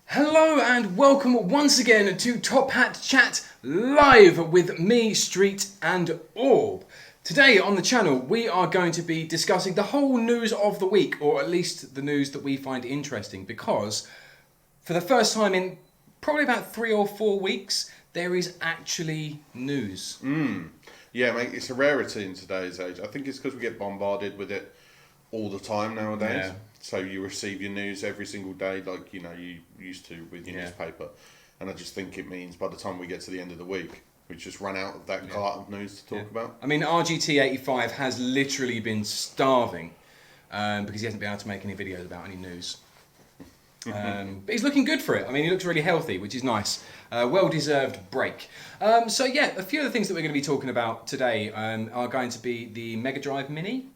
Hello and welcome once again to Top Hat Chat live with me, Street and ORB. Today on the channel we are going to be discussing the whole news of the week, or at least the news that we find interesting, because for the first time in probably about 3 or 4 weeks there is actually news. Yeah, mate, it's a rarity in today's age. I think it's because we get bombarded with it all the time nowadays. Yeah. So you receive your news every single day like, you used to with your newspaper. And I just think it means by the time we get to the end of the week, we just run out of that glut of news to talk about. I mean, RGT85 has literally been starving because he hasn't been able to make any videos about any news. But he's looking good for it. I mean, he looks really healthy, which is nice. Well-deserved break. So yeah, a few of the things that we're going to be talking about today are going to be the Megadrive Mini,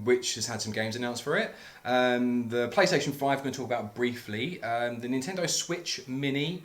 which has had some games announced for it. The PlayStation 5 we're going to talk about briefly. The Nintendo Switch Mini.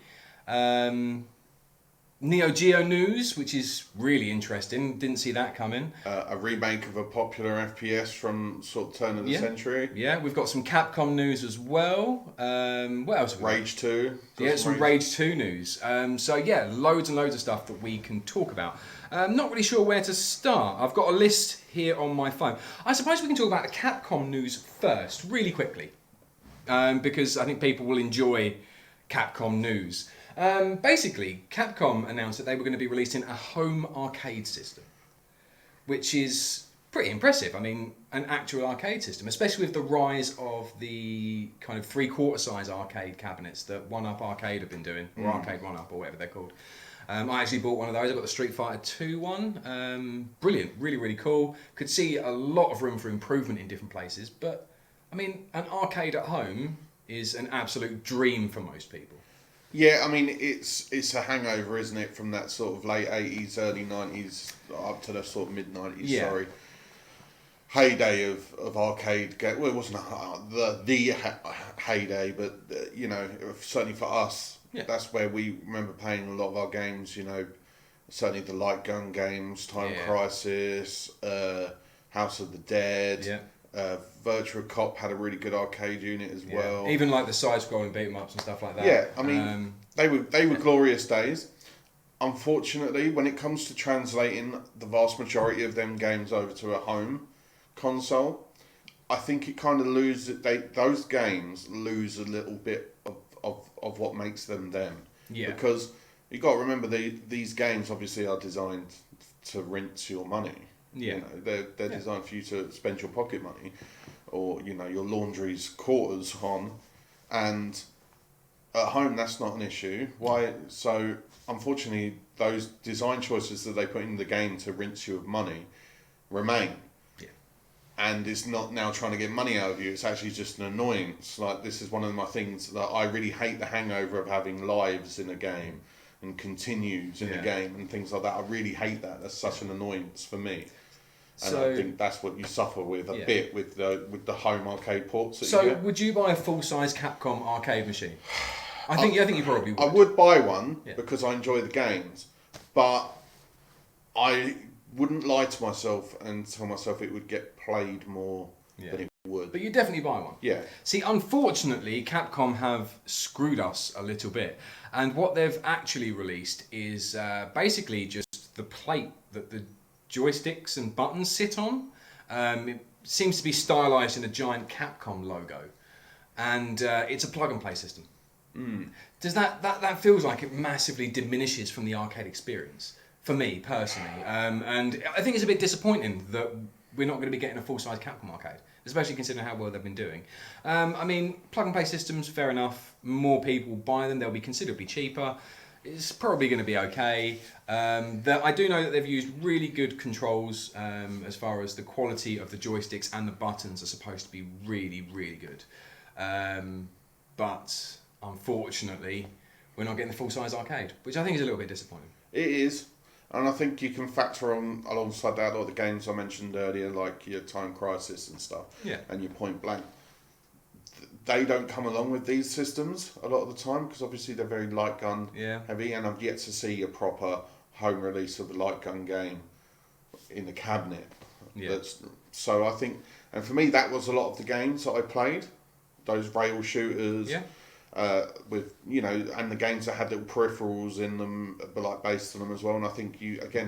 Neo Geo news, which is really interesting. Didn't see that coming. A remake of a popular FPS from sort of turn of the century. Yeah, we've got some Capcom news as well. What else? Have we got? Rage 2. Yeah, some Rage 2 news. So yeah, loads and loads of stuff that we can talk about. Not really sure where to start. I've got a list here on my phone. I suppose we can talk about the Capcom news first, really quickly, because I think people will enjoy Capcom news. Basically, Capcom announced that they were going to be releasing a home arcade system, which is pretty impressive. I mean, an actual arcade system, especially with the rise of the kind of 3/4 size arcade cabinets that 1UP Arcade have been doing, or Arcade 1UP, or whatever they're called. I actually bought one of those. I got the Street Fighter 2 one. Brilliant, really, really cool. Could see a lot of room for improvement in different places, but I mean, an arcade at home is an absolute dream for most people. Yeah, I mean, it's a hangover, isn't it, from that sort of late 80s, early 90s, up to the sort of mid 90s, heyday of arcade game. Well, it wasn't the heyday, but, certainly for us, that's where we remember playing a lot of our games, certainly the light gun games, Time Crisis, House of the Dead. Virtua Cop had a really good arcade unit as well. Even like the side-scrolling beat-em-ups and stuff like that. Yeah, I mean, they were glorious days. Unfortunately, when it comes to translating the vast majority of them games over to a home console, I think it kind of those games lose a little bit of what makes them them. Yeah. Because you got to remember these games obviously are designed to rinse your money. Yeah, they're designed for you to spend your pocket money, or your laundry's quarters on, and at home that's not an issue. Why? So unfortunately, those design choices that they put in the game to rinse you of money remain. Yeah, and it's not now trying to get money out of you. It's actually just an annoyance. Like, this is one of my things that I really hate: the hangover of having lives in a game and continues in a game and things like that. I really hate that. That's such an annoyance for me. And I think that's what you suffer with a bit with the home arcade ports. So would you buy a full-size Capcom arcade machine? I think you probably would. I would buy one because I enjoy the games, but I wouldn't lie to myself and tell myself it would get played more than it would. But you'd definitely buy one. Yeah. See, unfortunately, Capcom have screwed us a little bit. And what they've actually released is basically just the plate that the joysticks and buttons sit on. It seems to be stylized in a giant Capcom logo, and it's a plug-and-play system. Does that feels like it massively diminishes from the arcade experience for me personally, and I think it's a bit disappointing that we're not going to be getting a full-size Capcom arcade, especially considering how well they've been doing. I mean, plug-and-play systems, fair enough. More people buy them; they'll be considerably cheaper. It's probably going to be okay. I do know that they've used really good controls as far as the quality of the joysticks and the buttons are supposed to be really, really good. But unfortunately, we're not getting the full-size arcade, which I think is a little bit disappointing. It is. And I think you can factor on alongside that a lot of the games I mentioned earlier, like your Time Crisis and stuff, and your Point Blank. They don't come along with these systems a lot of the time because obviously they're very light gun heavy, and I've yet to see a proper home release of a light gun game in the cabinet. So I think, and for me that was a lot of the games that I played, those rail shooters, with and the games that had little peripherals in them, but like based on them as well. And I think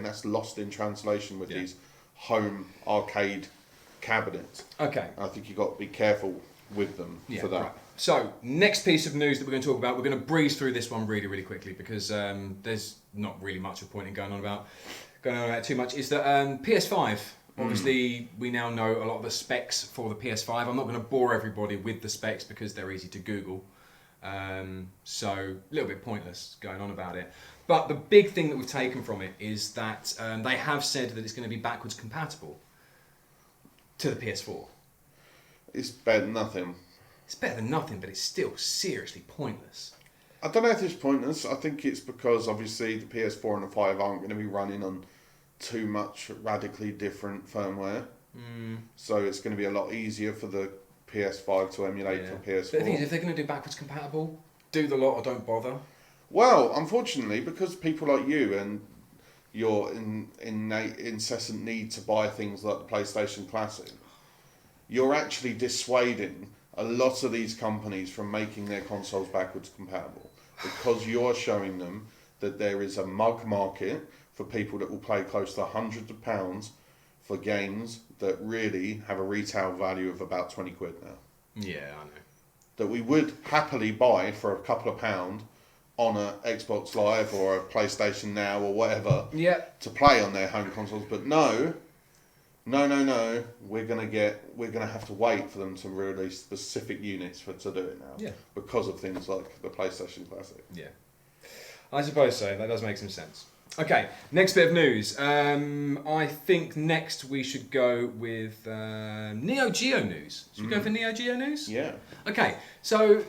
that's lost in translation with these home arcade cabinets. Okay. I think you got to be careful with them for that. Right. So, next piece of news that we're going to talk about, we're going to breeze through this one really, really quickly because there's not really much of a point in going on about too much. Is that PS5? Obviously, we now know a lot of the specs for the PS5. I'm not going to bore everybody with the specs because they're easy to Google. So, a little bit pointless going on about it. But the big thing that we've taken from it is that they have said that it's going to be backwards compatible to the PS4. It's better than nothing. It's better than nothing, but it's still seriously pointless. I don't know if it's pointless. I think it's because obviously the PS4 and the 5 aren't going to be running on too much radically different firmware. So it's going to be a lot easier for the PS5 to emulate the PS4. But the thing is, if they're going to do backwards compatible, do the lot or don't bother. Well, unfortunately, because people like you and your incessant need to buy things like the PlayStation Classic, you're actually dissuading a lot of these companies from making their consoles backwards compatible because you're showing them that there is a mug market for people that will pay close to hundreds of pounds for games that really have a retail value of about 20 quid now. Yeah, I know. That we would happily buy for a couple of pound on a Xbox Live or a PlayStation Now or whatever to play on their home consoles, but no, we're gonna have to wait for them to release specific units to do it now. Because of things like the PlayStation Classic. Yeah, I suppose so. That does make some sense. Okay, next bit of news. I think next we should go with Neo Geo news. Should we go for Neo Geo news? Yeah. Okay, so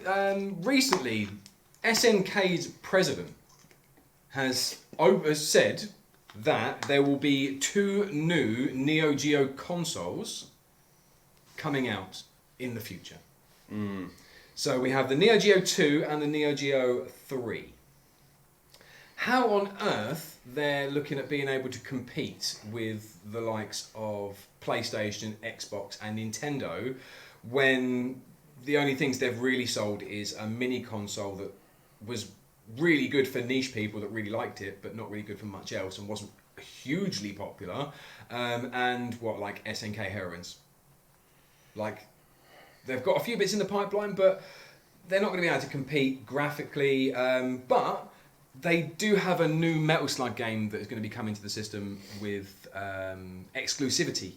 recently SNK's president has said that there will be 2 new Neo Geo consoles coming out in the future. So we have the Neo Geo 2 and the Neo Geo 3. How on earth they're looking at being able to compete with the likes of PlayStation, Xbox and Nintendo when the only things they've really sold is a mini console that was really good for niche people that really liked it, but not really good for much else and wasn't hugely popular. And like SNK heroines. Like, they've got a few bits in the pipeline, but they're not going to be able to compete graphically. But they do have a new Metal Slug game that is going to be coming to the system with exclusivity.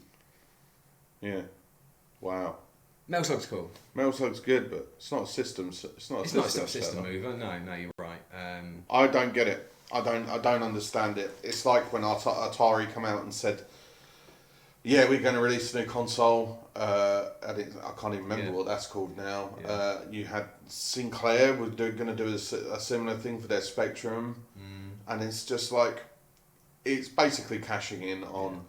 Yeah. Wow. Metal Slug's cool. Metal Slug's good, but it's not a system. It's not a system mover. No, you're right. I don't get it. I don't understand it. It's like when Atari come out and said, "Yeah, we're going to release a new console." I can't even remember what that's called now. Yeah. You had Sinclair were going to do a similar thing for their Spectrum, and it's just like it's basically cashing in on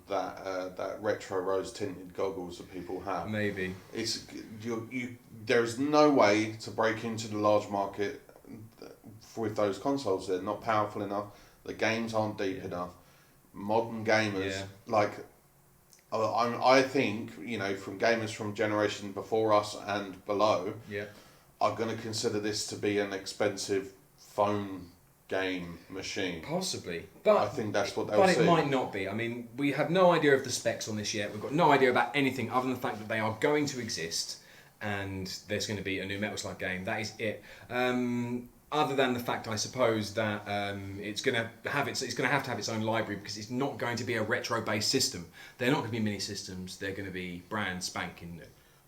that retro rose tinted goggles that people have. Maybe it's there's no way to break into the large market with those consoles. They're not powerful enough. The games aren't deep enough. Modern gamers I think from gamers from generation before us and below are going to consider this to be an expensive phone game machine. Possibly. But I think that's what they'll see. But it might not be. I mean, we have no idea of the specs on this yet. We've got no idea about anything other than the fact that they are going to exist and there's going to be a new Metal Slug game. That is it. Other than the fact, I suppose, that it's going to have to have its own library because it's not going to be a retro-based system. They're not going to be mini systems. They're going to be brand spanking new.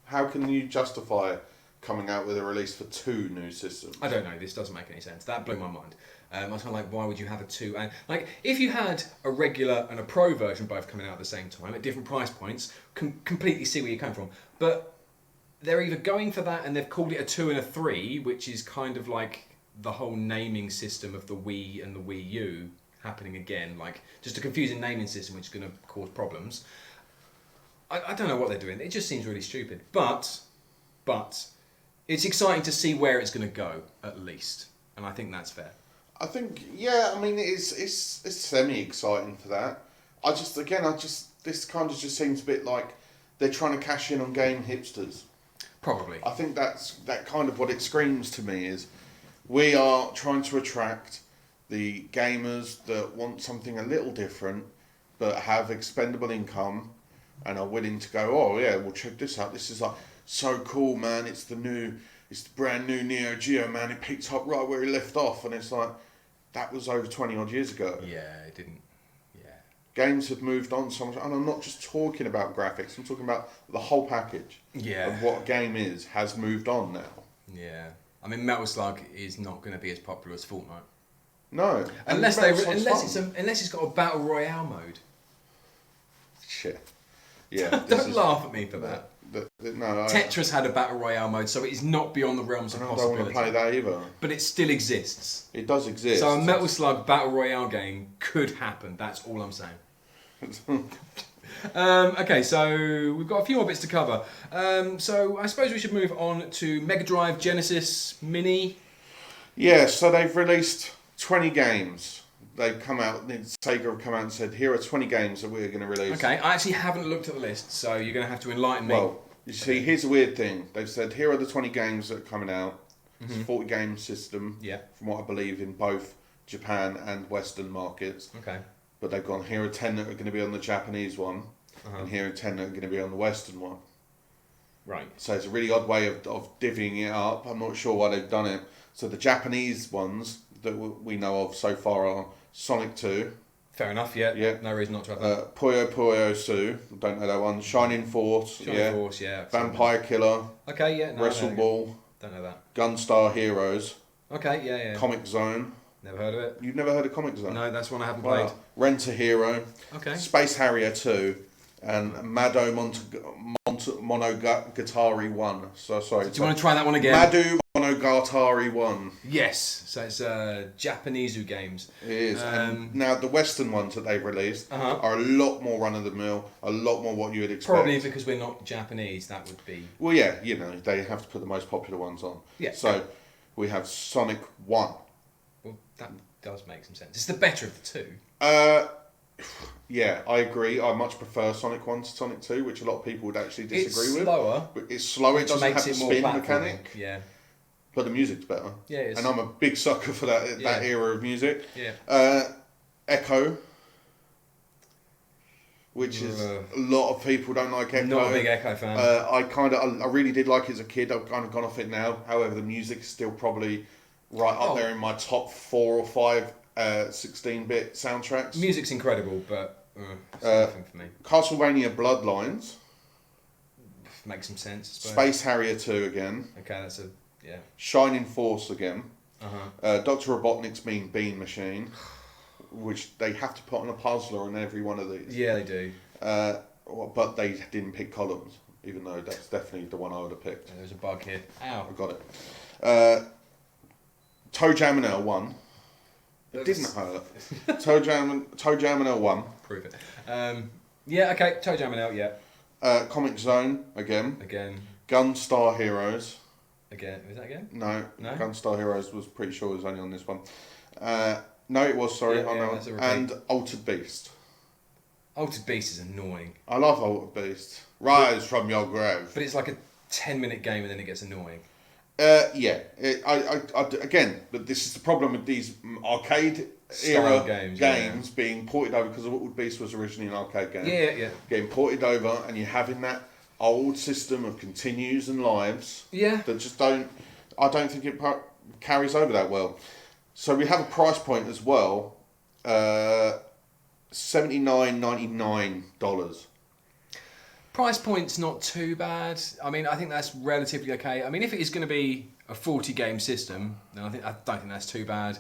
How can you justify coming out with a release for 2 new systems? I don't know. This doesn't make any sense. That blew my mind. I was kind of like, why would you have a 2? And like, if you had a regular and a pro version both coming out at the same time at different price points, completely see where you come from. But they're either going for that and they've called it a 2 and a 3, which is kind of like the whole naming system of the Wii and the Wii U happening again, like just a confusing naming system which is going to cause problems. I don't know what they're doing. It just seems really stupid. But it's exciting to see where it's going to go, at least. And I think that's fair. I think, I mean, it's semi-exciting for that. This kind of just seems a bit like they're trying to cash in on game hipsters. Probably. I think that kind of what it screams to me is we are trying to attract the gamers that want something a little different, but have expendable income and are willing to go, oh yeah, well check this out. This is like so cool, man. It's the brand new Neo Geo, man. It picks up right where it left off, and it's like that was over 20 odd years ago. Yeah, it didn't. Yeah. Games have moved on so much, and I'm not just talking about graphics. I'm talking about the whole package. Yeah. Of what a game has moved on now. Yeah. I mean, Metal Slug is not going to be as popular as Fortnite. No, unless it's got a battle royale mode. Shit. Yeah. Don't laugh at me for that. No. Tetris had a battle royale mode, so it is not beyond the realms of possibility. I don't want to play that either. But it still exists. It does exist. So a Metal Slug battle royale game could happen. That's all I'm saying. Okay, so we've got a few more bits to cover. So I suppose we should move on to Megadrive, Genesis, Mini. Yeah, so they've released 20 games. They've come out, Sega have come out and said, here are 20 games that we're going to release. Okay, I actually haven't looked at the list, so you're going to have to enlighten me. Well, you see, here's a weird thing. They've said, here are the 20 games that are coming out. It's a 40 game system, from what I believe, in both Japan and Western markets. Okay. But they've gone, here are 10 that are going to be on the Japanese one, and here are 10 that are going to be on the Western one. Right. So it's a really odd way of divvying it up. I'm not sure why they've done it. So the Japanese ones that we know of so far are Sonic 2. Fair enough, yeah. No reason not to have that. Puyo Puyo Su, don't know that one. Shining Force, Force, yeah. Vampire Killer. Okay, yeah. No, Wrestle Ball. Don't know that. Gunstar Heroes. Okay, yeah. Comic Zone. Never heard of it. You've never heard of Comic Zone? No, that's one I haven't played. Rent a Hero. Okay. Space Harrier 2. And Mado Monogatari 1. So sorry. Do you want to try that one again? Mado Monogatari 1. Yes. So it's Japanese games. It is. And now the Western ones that they've released are a lot more run of the mill, a lot more what you would expect. Probably because we're not Japanese, that would be. Well, yeah, they have to put the most popular ones on. Yeah. So we have Sonic 1. Well, that does make some sense. It's the better of the two. Yeah, I agree. I much prefer Sonic 1 to Sonic 2, which a lot of people would actually disagree with. It's slower. But it's slower, it doesn't have the spin mechanic. Yeah. But the music's better. Yeah, it is. And I'm a big sucker for that era of music. Yeah. Echo, which is a lot of people don't like Echo. Not a big Echo fan. I really did like it as a kid. I've kind of gone off it now. However, the music's still probably right up there in my top 4 or 5 16-bit soundtracks. Music's incredible, but it's nothing for me. Castlevania Bloodlines. Makes some sense, I suppose. Space Harrier 2 again. Okay, that's Shining Force again. Dr. Robotnik's Mean Bean Machine, which they have to put on a puzzler on every one of these. Yeah, they do. But they didn't pick Columns, even though that's definitely the one I would have picked. Yeah, there's a bug here. Ow. I got it. Toe Jam and L1. It didn't hurt. Toe Jam and L1. Prove it. Yeah, okay. Toe Jam and L, yeah. Comic Zone again. Gunstar Heroes. Again. Was that again? No. Gunstar Heroes was pretty sure it was only on this one. No, it was, sorry. And Altered Beast. Altered Beast is annoying. I love Altered Beast. Rise from your grave. But it's like a 10-minute game and then it gets annoying. Yeah. Again, but this is the problem with these arcade era games being ported over, because Altered Beast was originally an arcade game. Yeah. Getting ported over, and you're having that old system of continues and lives. Yeah. That just I don't think it carries over that well. So we have a price point as well. $79.99. Price point's not too bad. I mean, I think that's relatively okay. I mean, if it is going to be a 40-game system, then I don't think that's too bad,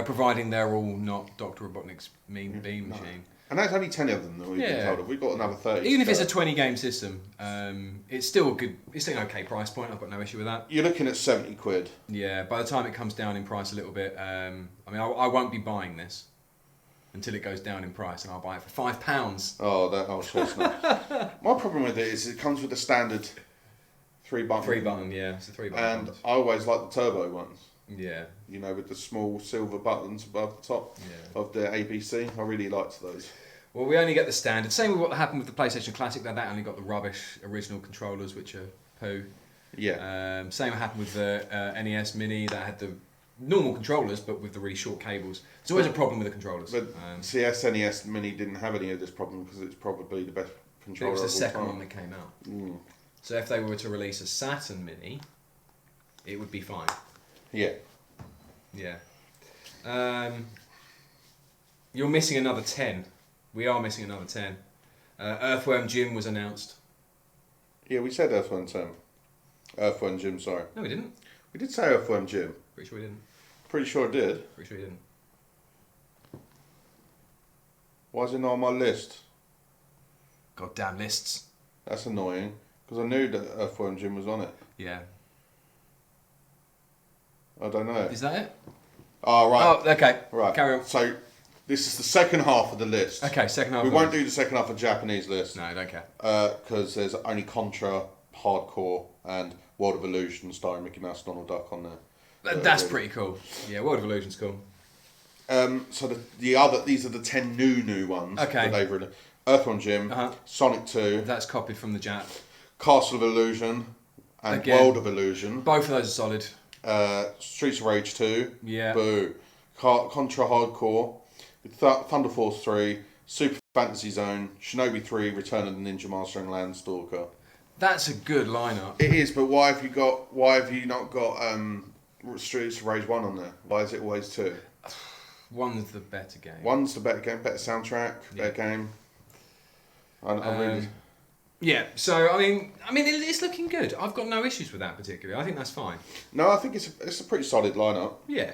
providing they're all not Dr. Robotnik's Mean Bean Machine. And that's only 10 of them that we've been told of. We've got another 30. Even if it's a 20-game system, it's still an okay price point. I've got no issue with that. You're looking at 70 quid. Yeah, by the time it comes down in price a little bit, I mean, I won't be buying this until it goes down in price, and I'll buy it for £5. Oh, sure it's not. My problem with it is it comes with the standard 3-button. 3-button, yeah. It's a 3-button. And I always like the turbo ones. Yeah. With the small silver buttons above the top of the ABC. I really liked those. Well, we only get the standard. Same with what happened with the PlayStation Classic. That only got the rubbish original controllers, which are poo. Yeah. Same happened with the NES Mini that had the normal controllers, but with the really short cables. There's always a problem with the controllers. But SNES Mini didn't have any of this problem because it's probably the best controller. It was the of all second time. one that came out. So if they were to release a Saturn Mini, it would be fine. Yeah. Yeah. You're missing another 10. We are missing another 10. Earthworm Jim was announced. Yeah, we said Earthworm Jim, sorry. No, we didn't. We did say Earthworm Jim. Pretty sure we didn't. Pretty sure it did. Pretty sure we didn't. Why is it not on my list? Goddamn lists. That's annoying, because I knew that Earthworm Jim was on it. Yeah. I don't know. Is that it? Oh, right. Oh, okay. Right. Carry on. So, this is the second half of the list. Okay, second half. We won't do the second half of the Japanese list. No, I don't care. Because there's only Contra, Hardcore, and World of Illusion starring Mickey Mouse, Donald Duck on there. That's pretty cool. Yeah, World of Illusion's cool. So these are the 10 new ones. Okay. That they've released. Earthworm Jim, Sonic 2, That's copied from the Jap. Castle of Illusion, and Again. World of Illusion. Both of those are solid. Streets of Rage 2. Yeah. Boo. Contra Hardcore, Thunder Force 3, Super Fantasy Zone, Shinobi 3, Return of the Ninja Master, and Landstalker. That's a good lineup. It is, but why have you not got Streets of Rage 1 on there? Why is it always 2? One's the better game. One's the better game, better soundtrack, better game. I really... Yeah, so I mean, it's looking good. I've got no issues with that particularly. I think that's fine. No, I think it's a pretty solid lineup. Yeah,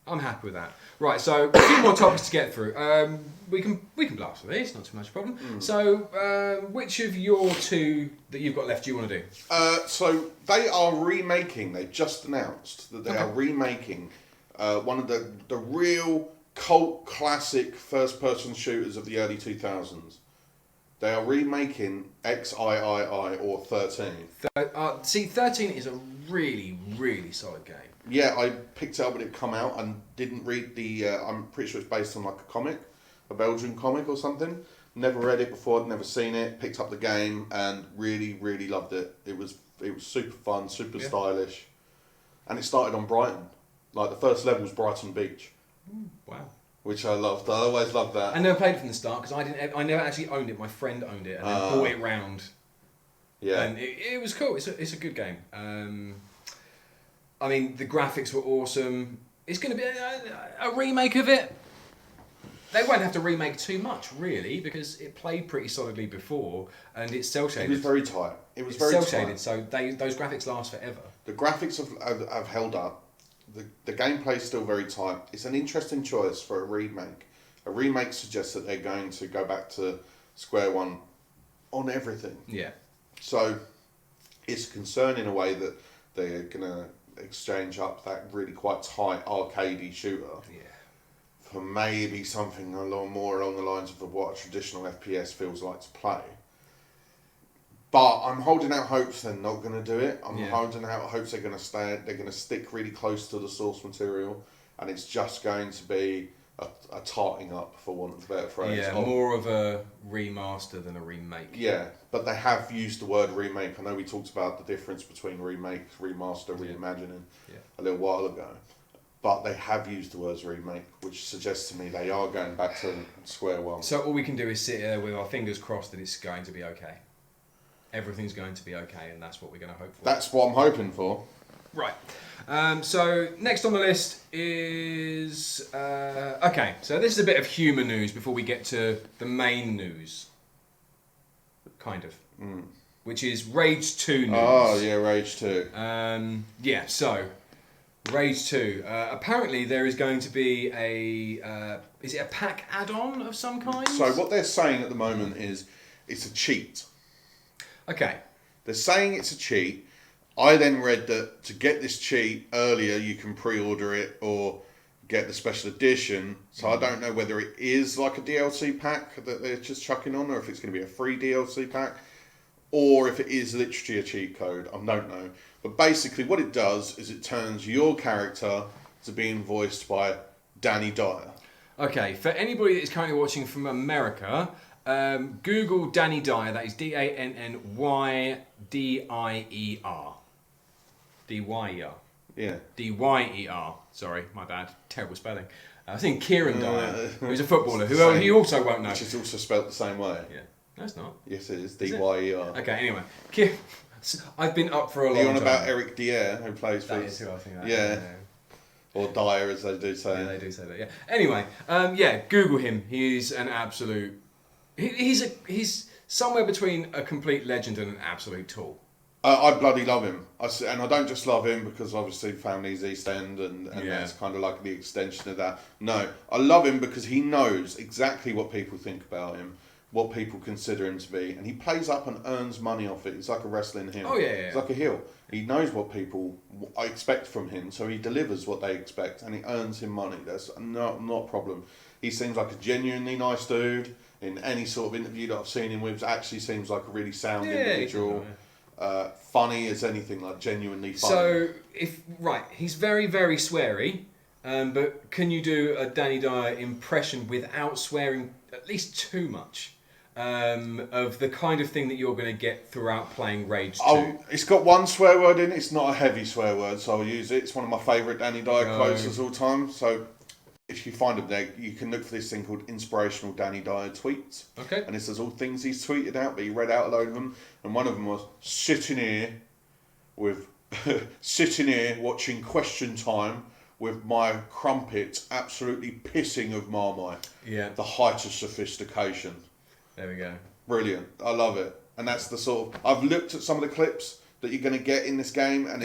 I'm happy with that. Right, so a few more topics to get through. We can blast through these, not too much problem. So, which of your two that you've got left do you want to do? So they are remaking. They've just announced that they are remaking one of the real cult classic first-person shooters of the early 2000s. They are remaking XIII or 13. See, 13 is a really, really solid game. Yeah, I picked it up when it come out and didn't read the... I'm pretty sure it's based on like a comic, a Belgian comic or something. Never read it before, never seen it. Picked up the game and really, really loved it. It was super fun, super stylish. And it started on Brighton. Like the first level was Brighton Beach. Wow. Which I loved. I always loved that. I never played it from the start because I never actually owned it. My friend owned it and then bought it round. Yeah. And it was cool. It's a good game. I mean, the graphics were awesome. It's going to be a remake of it. They won't have to remake too much, really, because it played pretty solidly before, and it's cel shaded. It was very tight. It's very cel tight. shaded, so those graphics last forever. The graphics have held up. The gameplay is still very tight. It's an interesting choice for a remake. A remake suggests that they're going to go back to square one on everything. Yeah. So it's a concern in a way that they're going to exchange up that really quite tight arcadey shooter for maybe something a lot more along the lines of what a traditional FPS feels like to play. But I'm holding out hopes they're not going to do it. I'm holding out hopes they're going to stay. They're going to stick really close to the source material, and it's just going to be a tarting up, for want of a better phrase. Yeah, more of a remaster than a remake. Yeah, but they have used the word remake. I know we talked about the difference between remake, remaster, reimagining a little while ago. But they have used the words remake, which suggests to me they are going back to square one. So all we can do is sit here with our fingers crossed that it's going to be okay. Everything's going to be okay, and that's what we're going to hope for. That's what I'm hoping for. Right. So next on the list is... okay, so this is a bit of humour news before we get to the main news. Kind of. Which is Rage 2 news. Oh, yeah, Rage 2. Yeah, so... Rage 2. Apparently there is going to be a... is it a pack add-on of some kind? So what they're saying at the moment is it's a cheat. Okay. They're saying it's a cheat. I then read that to get this cheat earlier, you can pre-order it or get the special edition. So I don't know whether it is like a DLC pack that they're just chucking on, or if it's going to be a free DLC pack, or if it is literally a cheat code. I don't know. But basically what it does is it turns your character to being voiced by Danny Dyer. Okay, for anybody that is currently watching from America... Google Danny Dyer, that is Dannydier. D-Y-E-R. Yeah. D-Y-E-R. Sorry, my bad. Terrible spelling. I think Kieran Dyer, who's a footballer, who Same. he also won't know. Which is also spelt the same way. Yeah. No, it's not. Yes, it is. Is it? D-Y-E-R. Okay, anyway. I've been up for a long Are you time. on about Eric Dier, who plays for... That is who I think that Yeah. is. Or Dyer, as they do say. Yeah, they do say that, yeah. Anyway, yeah, Google him. He's an absolute... He's somewhere between a complete legend and an absolute tool. I bloody love him. And I don't just love him because obviously family's East End and that's kind of like the extension of that. No, I love him because he knows exactly what people think about him, what people consider him to be, and he plays up and earns money off it. It's like a wrestling heel. Oh, yeah. It's like a heel. He knows what people expect from him, so he delivers what they expect, and he earns him money. That's not a problem. He seems like a genuinely nice dude. In any sort of interview that I've seen him with, actually seems like a really sound individual. Funny as anything, like genuinely funny. So, he's very, very sweary, but can you do a Danny Dyer impression without swearing at least too much? Of the kind of thing that you're going to get throughout playing Rage 2. It's got one swear word in it. It's not a heavy swear word, so I'll use it. It's one of my favourite Danny Dyer quotes of all time. So if you find them there, you can look for this thing called Inspirational Danny Dyer Tweets. Okay. And it says all things he's tweeted out, but he read out a load of them. And one of them was, sitting here watching Question Time with my crumpet absolutely pissing of Marmite. Yeah. The height of sophistication. There we go. Brilliant. I love it. And that's the sort of... I've looked at some of the clips that you're going to get in this game, and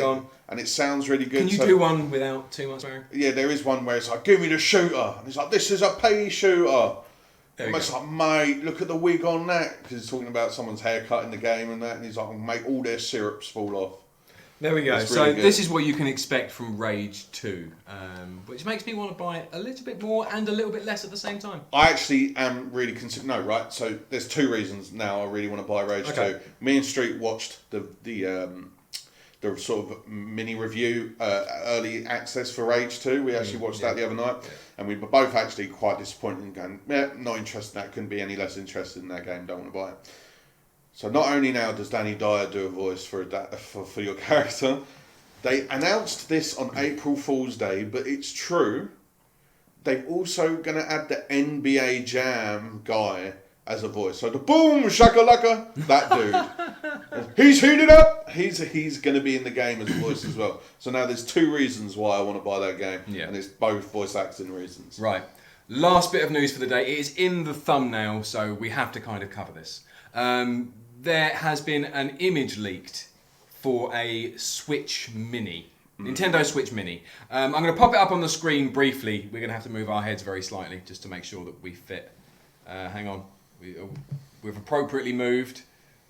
it sounds really good. Can you do one without too much swearing? Yeah, there is one where it's like, give me the shooter. And he's like, this is a pea shooter. And it's like, mate, look at the wig on that. Because he's talking about someone's haircut in the game and that. And he's like, I'll make all their syrups fall off. There we go. It's So really good. this is what you can expect from Rage 2, which makes me want to buy it a little bit more and a little bit less at the same time. I actually am really right? So there's two reasons now I really want to buy Rage 2. Me and Street watched the sort of mini review, early access for Rage 2. We actually watched that the other night, and we were both actually quite disappointed and going, not interested in that, couldn't be any less interested in that game, don't want to buy it. So not only now does Danny Dyer do a voice for your character, they announced this on April Fool's Day, but it's true. They're also going to add the NBA Jam guy as a voice. So the boom shakalaka, that dude. He's heated up. He's going to be in the game as a voice as well. So now there's two reasons why I want to buy that game, and it's both voice acting reasons. Right. Last bit of news for the day. It is in the thumbnail, so we have to kind of cover this. There has been an image leaked for a Switch Mini. Nintendo Switch Mini. I'm going to pop it up on the screen briefly. We're going to have to move our heads very slightly just to make sure that we fit. Hang on. We've appropriately moved.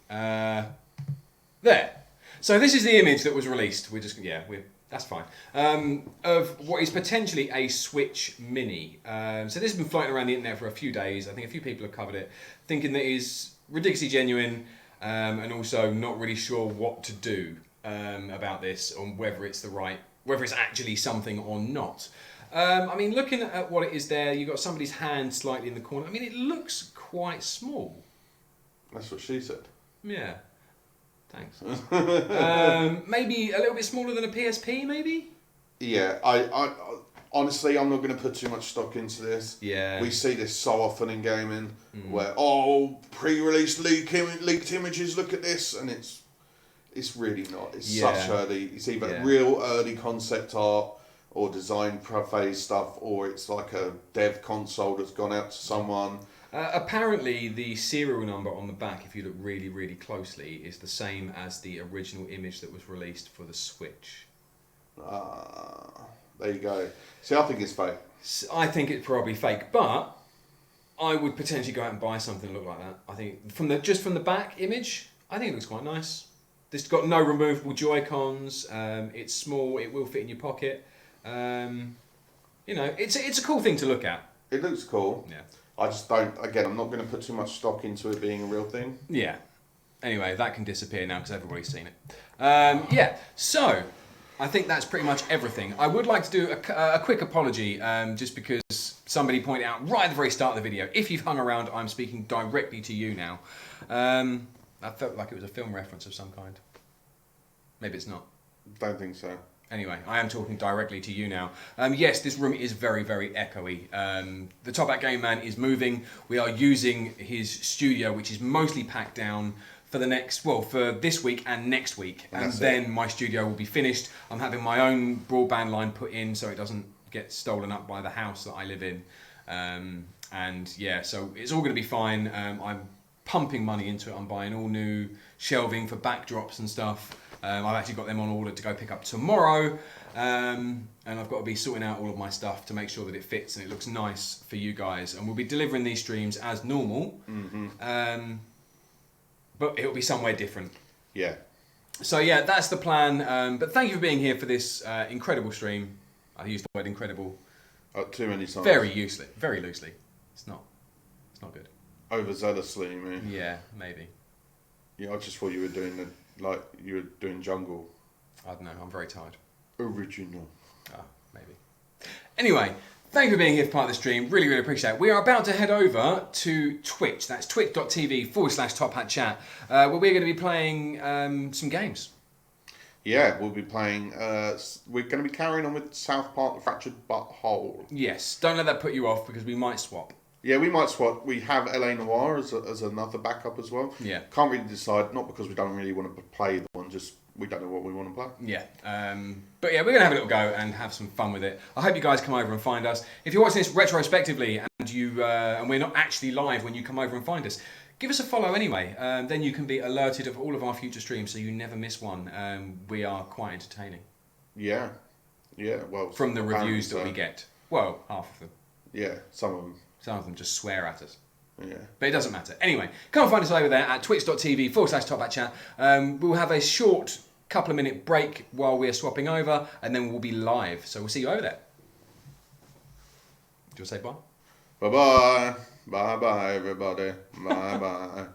There. So this is the image that was released. That's fine. Of what is potentially a Switch Mini. So this has been floating around the internet for a few days. I think a few people have covered it, thinking that it is ridiculously genuine, and also not really sure what to do about this, or whether it's actually something or not. I mean, looking at what it is there, you've got somebody's hand slightly in the corner. I mean, it looks quite small. That's what she said. Yeah. Thanks. Maybe a little bit smaller than a PSP, maybe? Yeah, I honestly, I'm not going to put too much stock into this. Yeah. We see this so often in gaming, where, pre-release leaked images, look at this, and it's really not. It's such early, it's either real early concept art, or design phase stuff, or it's like a dev console that's gone out to someone. Apparently, the serial number on the back, if you look really, really closely, is the same as the original image that was released for the Switch. There you go. See, I think it's fake. I think it's probably fake, but I would potentially go out and buy something that looked like that. I think from the back image, I think it looks quite nice. This has got no removable Joy-Cons. It's small. It will fit in your pocket. It's a cool thing to look at. It looks cool. Yeah. I just don't. Again, I'm not going to put too much stock into it being a real thing. Yeah. Anyway, that can disappear now because everybody's seen it. So I think that's pretty much everything. I would like to do a quick apology, just because somebody pointed out right at the very start of the video. If you've hung around, I'm speaking directly to you now. I felt like it was a film reference of some kind. Maybe it's not. Don't think so. Anyway, I am talking directly to you now. Yes, this room is very, very echoey. The Top Hat Game Man is moving. We are using his studio, which is mostly packed down for for this week and next week. And then my studio will be finished. I'm having my own broadband line put in so it doesn't get stolen up by the house that I live in. And yeah, so it's all going to be fine. I'm pumping money into it. I'm buying all new shelving for backdrops and stuff. I've actually got them on order to go pick up tomorrow, and I've got to be sorting out all of my stuff to make sure that it fits and it looks nice for you guys. And we'll be delivering these streams as normal, but it'll be somewhere different. Yeah. So yeah, that's the plan. But thank you for being here for this incredible stream. I used the word incredible. Too many times. Very loosely. It's not good. Overzealously, you mean? Yeah, maybe. Yeah, I just thought you were doing you were doing jungle. I don't know. I'm very tired. Original. Maybe. Anyway, thank you for being here for part of the stream. Really, really appreciate it. We are about to head over to Twitch. That's twitch.tv/Top Hat Chat, where we're going to be playing some games. Yeah, we'll be playing. We're going to be carrying on with South Park: The Fractured Butthole. Yes, don't let that put you off because we might swap. Yeah, we might swap. We have LA Noire as another backup as well. Yeah. Can't really decide, not because we don't really want to play the one, just we don't know what we want to play. Yeah. But yeah, we're going to have a little go and have some fun with it. I hope you guys come over and find us. If you're watching this retrospectively and we're not actually live when you come over and find us, give us a follow anyway. Then you can be alerted of all of our future streams so you never miss one. We are quite entertaining. Yeah. Yeah, well... From the reviews that we get. Well, half of them. Yeah, some of them. Some of them just swear at us. Yeah. But it doesn't matter. Anyway, come and find us over there at twitch.tv/Top Hat Chat. We'll have a short couple of minute break while we're swapping over, and then we'll be live. So we'll see you over there. Do you want to say bye? Bye-bye. Bye-bye, everybody. Bye-bye.